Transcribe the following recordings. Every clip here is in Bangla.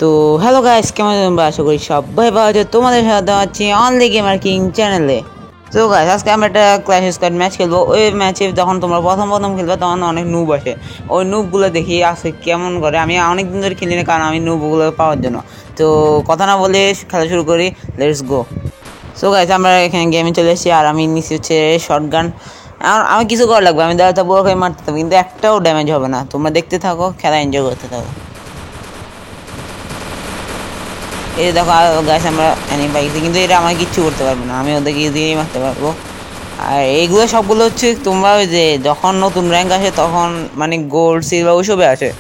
তো হ্যালো গাইস, কেমন আছেন? আশা করি সবাই ভালো আছে। তোমাদের সাথে আছি অনলি গেমার কিং চ্যানেলে। তো গাইস, আজকে আমরা একটা ক্ল্যাশ স্কোয়াড ম্যাচ খেলবো। ওই ম্যাচে যখন তোমরা প্রথম খেলবে তখন অনেক নুব আসে। ওই নুবগুলো দেখি আজকে কেমন করে। আমি অনেক দিন ধরে খেলি না, কারণ আমি নুবগুলো পাওয়ার জন্য। তো কথা না বলে খেলা শুরু করি, লেটস গো। সো গাইস, আমরা এখানে গেমে চলে এসেছি, আর আমি নিচ্ছি হচ্ছে শর্ট গান। আমি কিছু করা লাগবে, আমি দাঁড়াতে বড় করে মারতে থাকবো, কিন্তু একটাও ড্যামেজ হবে না। তোমরা দেখতে থাকো, খেলা এনজয় করতে থাকো। এই দেখো গাছ, আমরা অ্যানিম পাইছি, কিন্তু এটা আমাকে কিচ্ছু করতে পারবে না। আমি ওদেরকে ইজিলি মারতে পারবো। আর এইগুলো সবগুলো হচ্ছে তোমরা ওই যে যখন নতুন র্যাঙ্ক আসে তখন মানে গোল্ড সিলভার ওইসবে আসে।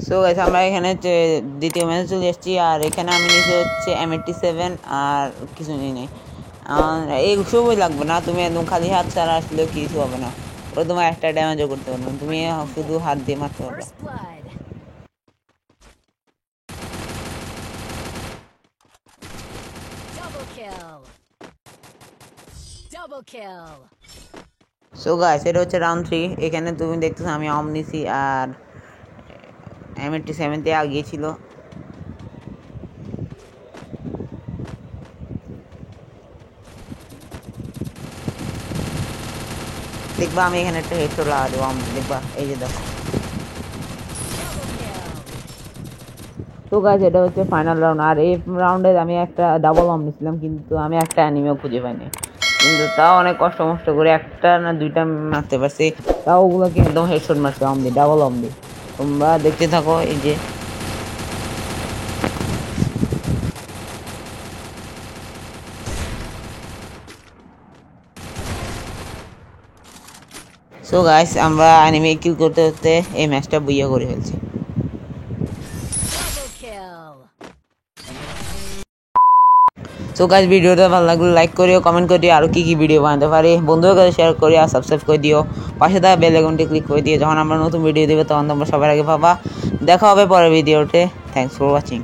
সো গাইস, আমরা এখানে দ্বিতীয় ম্যাচে চলে এসেছি, আর এখানে আমি নিচে হচ্ছে M87, আর কিছু নিই নেই। এই সবই লাগবে না, তুমি একদম খালি হাত ছাড়া আসলেও কিছু হবে না। ওটা তোমার একটা ড্যামেজও করতে পারবে না, তুমি শুধু হাত দিয়ে মারতে পারবে। সো গাইস, এটা হচ্ছে রাউন্ড 3। এখানে তুমি দেখতেছো আমি নিছি, আর M87 তে আগিয়েছিল। দেখবা আমি এখানে একটা হেডশট লাগা দেবো, দেখবা এই যে দেখো। তো গাইস, এটা হচ্ছে ফাইনাল রাউন্ড, আর এই রাউন্ডে আমি একটা ডাবল নিয়েছিলাম, কিন্তু আমি একটা অ্যানিমেও খুঁজে পাইনি। কিন্তু তাও অনেক কষ্ট মষ্ট করে একটা না দুইটা মারতে পারছি। তাও ওগুলোকে একদম হেডশট মারছে দিয়ে, ডাবল দিয়ে। তোমরা দেখতে থাকো এই যে। সো গাইস, আমরা অ্যানিমে কিল করতে করতে এই ম্যাচটা বুইয়া করে ফেলছি। সো গাইস, ভিডিওটা ভালো লাগলে লাইক করিও, কমেন্ট করিও, আর কি ভিডিও বানাতে পারি বন্ধুদের কাছে শেয়ার করি, আর সাবস্ক্রাইব করে দিও। পাশে থাকা বেল আইকনটি ক্লিক করে দিও, যখন আমরা নতুন ভিডিও দেবো তখন তোমরা সবার আগে পাবা। দেখা হবে পরের ভিডিওতে। Thanks for watching.